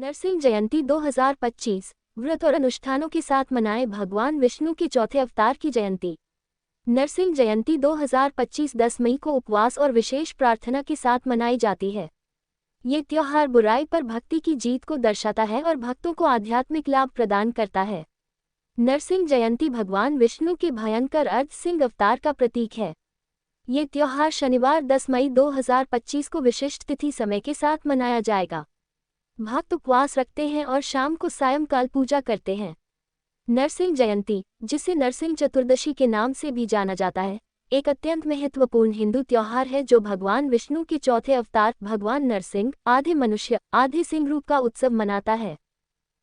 नरसिंह जयंती 2025 व्रत और अनुष्ठानों के साथ मनाएं भगवान विष्णु के चौथे अवतार की जयंती। नरसिंह जयंती 2025 10 मई को उपवास और विशेष प्रार्थना के साथ मनाई जाती है। ये त्योहार बुराई पर भक्ति की जीत को दर्शाता है और भक्तों को आध्यात्मिक लाभ प्रदान करता है। नरसिंह जयंती भगवान विष्णु के भयंकर अर्ध सिंह अवतार का प्रतीक है। ये त्योहार शनिवार 10 मई 2025 को विशिष्ट तिथि समय के साथ मनाया जाएगा। भक्त उपवास रखते हैं और शाम को सायंकाल पूजा करते हैं। नरसिंह जयंती, जिसे नरसिंह चतुर्दशी के नाम से भी जाना जाता है, एक अत्यंत महत्वपूर्ण हिंदू त्योहार है जो भगवान विष्णु के चौथे अवतार भगवान नरसिंह, आधे मनुष्य आधे सिंह रूप का उत्सव मनाता है।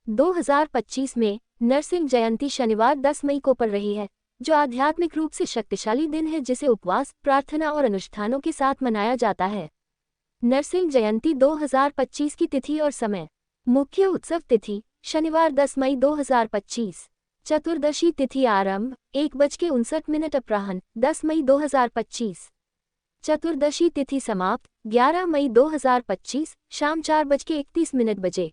2025 में नरसिंह जयंती शनिवार 10 मई को पड़ रही है, जो आध्यात्मिक रूप से शक्तिशाली दिन है जिसे उपवास, प्रार्थना और अनुष्ठानों के साथ मनाया जाता है। नरसिंह जयंती 2025 की तिथि और समय। मुख्य उत्सव तिथि शनिवार 10 मई 2025। चतुर्दशी तिथि आरंभ 1:59 अपराह्न 10 मई 2025। चतुर्दशी तिथि समाप्त 11 मई 2025 शाम 4:31 बजे।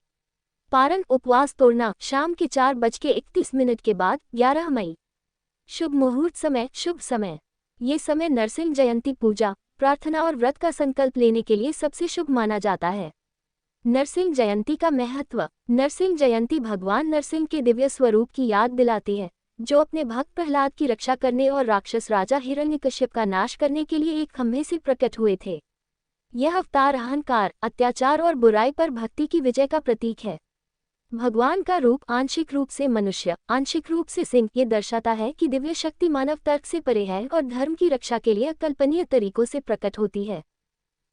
पारण उपवास तोड़ना शाम के 4:31 के बाद 11 मई। शुभ मुहूर्त समय शुभ समय। ये समय नरसिंह जयंती पूजा, प्रार्थना और व्रत का संकल्प लेने के लिए सबसे शुभ माना जाता है। नरसिंह जयंती का महत्व। नरसिंह जयंती भगवान नरसिंह के दिव्य स्वरूप की याद दिलाती है, जो अपने भक्त प्रहलाद की रक्षा करने और राक्षस राजा हिरण्यकश्यप का नाश करने के लिए एक खंभे से प्रकट हुए थे। यह अवतार अहंकार, अत्याचार और बुराई पर भक्ति की विजय का प्रतीक है। भगवान का रूप आंशिक रूप से मनुष्य, आंशिक रूप से सिंह, ये दर्शाता है कि दिव्य शक्ति मानव तर्क से परे है और धर्म की रक्षा के लिए अकल्पनीय तरीकों से प्रकट होती है।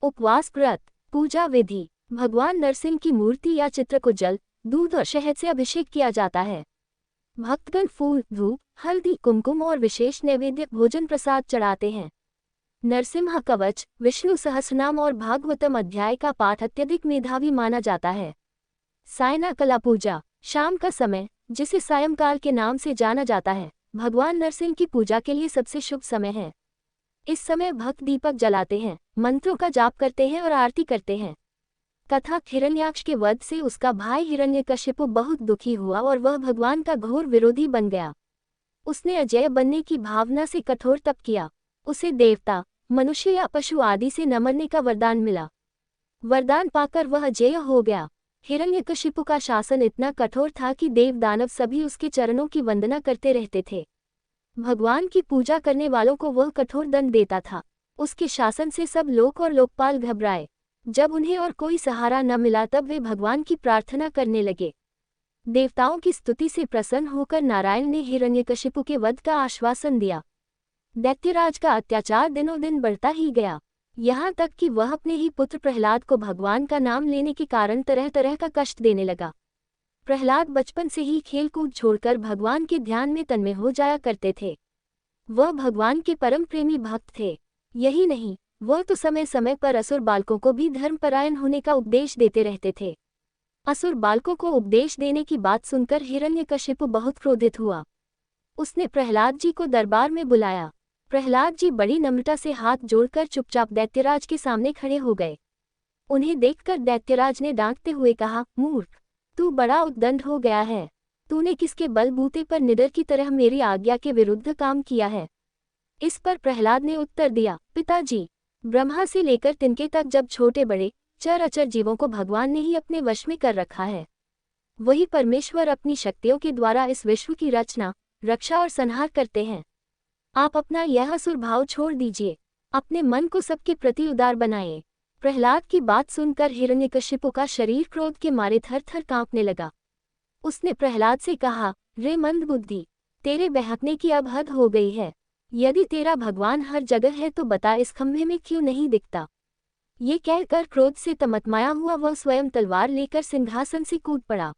उपवास, व्रत, पूजा विधि। भगवान नरसिंह की मूर्ति या चित्र को जल, दूध और शहद से अभिषेक किया जाता है। भक्तगण फूल, धूप, हल्दी, कुमकुम और विशेष नैवेद्य भोजन प्रसाद चढ़ाते हैं। नरसिम्हा कवच, विष्णु सहस्रनाम और भागवतम अध्याय का पाठ अत्यधिक मेधावी माना जाता है। सायना कला पूजा। शाम का समय, जिसे सायंकाल के नाम से जाना जाता है, भगवान नरसिंह की पूजा के लिए सबसे शुभ समय है। इस समय भक्त दीपक जलाते हैं, मंत्रों का जाप करते हैं और आरती करते हैं। कथा। हिरण्याक्ष के वध से उसका भाई हिरण्यकशिपु बहुत दुखी हुआ और वह भगवान का घोर विरोधी बन गया। उसने अजेय बनने की भावना से कठोर तप किया। उसे देवता, मनुष्य या पशु आदि से न मरने का वरदान मिला। वरदान पाकर वह अजेय हो गया। हिरण्यकशिपु का शासन इतना कठोर था कि देव दानव सभी उसके चरणों की वंदना करते रहते थे। भगवान की पूजा करने वालों को वह कठोर दंड देता था। उसके शासन से सब लोक और लोकपाल घबराए। जब उन्हें और कोई सहारा न मिला तब वे भगवान की प्रार्थना करने लगे। देवताओं की स्तुति से प्रसन्न होकर नारायण ने हिरण्यकशिपु के वध का आश्वासन दिया। दैत्यराज का अत्याचार दिनों दिन बढ़ता ही गया, यहाँ तक कि वह अपने ही पुत्र प्रहलाद को भगवान का नाम लेने के कारण तरह तरह का कष्ट देने लगा। प्रहलाद बचपन से ही खेलकूद छोड़कर भगवान के ध्यान में तन्मय हो जाया करते थे। वह भगवान के परम प्रेमी भक्त थे। यही नहीं, वह तो समय समय पर असुर बालकों को भी धर्मपरायण होने का उपदेश देते रहते थे। असुर बालकों को उपदेश देने की बात सुनकर हिरण्यकशिपु बहुत क्रोधित हुआ। उसने प्रहलाद जी को दरबार में बुलाया। प्रहलाद जी बड़ी नम्रता से हाथ जोड़कर चुपचाप दैत्यराज के सामने खड़े हो गए। उन्हें देखकर दैत्यराज ने डांटते हुए कहा, मूर्ख, तू बड़ा उद्दंड हो गया है। तूने किसके बलबूते पर निडर की तरह मेरी आज्ञा के विरुद्ध काम किया है? इस पर प्रहलाद ने उत्तर दिया, पिताजी, ब्रह्मा से लेकर तिनके तक जब छोटे बड़े चर अचर जीवों को भगवान ने ही अपने वश में कर रखा है। वही परमेश्वर अपनी शक्तियों के द्वारा इस विश्व की रचना, रक्षा और संहार करते हैं। आप अपना यह असुर भाव छोड़ दीजिए, अपने मन को सबके प्रति उदार बनाएं। प्रहलाद की बात सुनकर हिरण्यकशिपु का शरीर क्रोध के मारे थर थर कांपने लगा। उसने प्रहलाद से कहा, रे मंदबुद्धि, तेरे बहकने की अब हद हो गई है। यदि तेरा भगवान हर जगह है तो बता इस खंभे में क्यों नहीं दिखता? ये कहकर क्रोध से तमतमाया हुआ वह स्वयं तलवार लेकर सिंहासन से कूद पड़ा।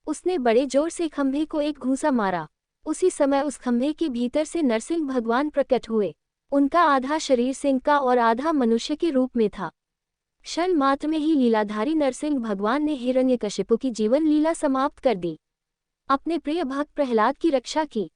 उसने बड़े जोर से खंभे को एक घूंसा मारा। उसी समय उस खंभे के भीतर से नरसिंह भगवान प्रकट हुए। उनका आधा शरीर सिंह का और आधा मनुष्य के रूप में था। क्षण मात्र में ही लीलाधारी नरसिंह भगवान ने हिरण्यकशिपु की जीवन लीला समाप्त कर दी। अपने प्रिय भक्त प्रहलाद की रक्षा की।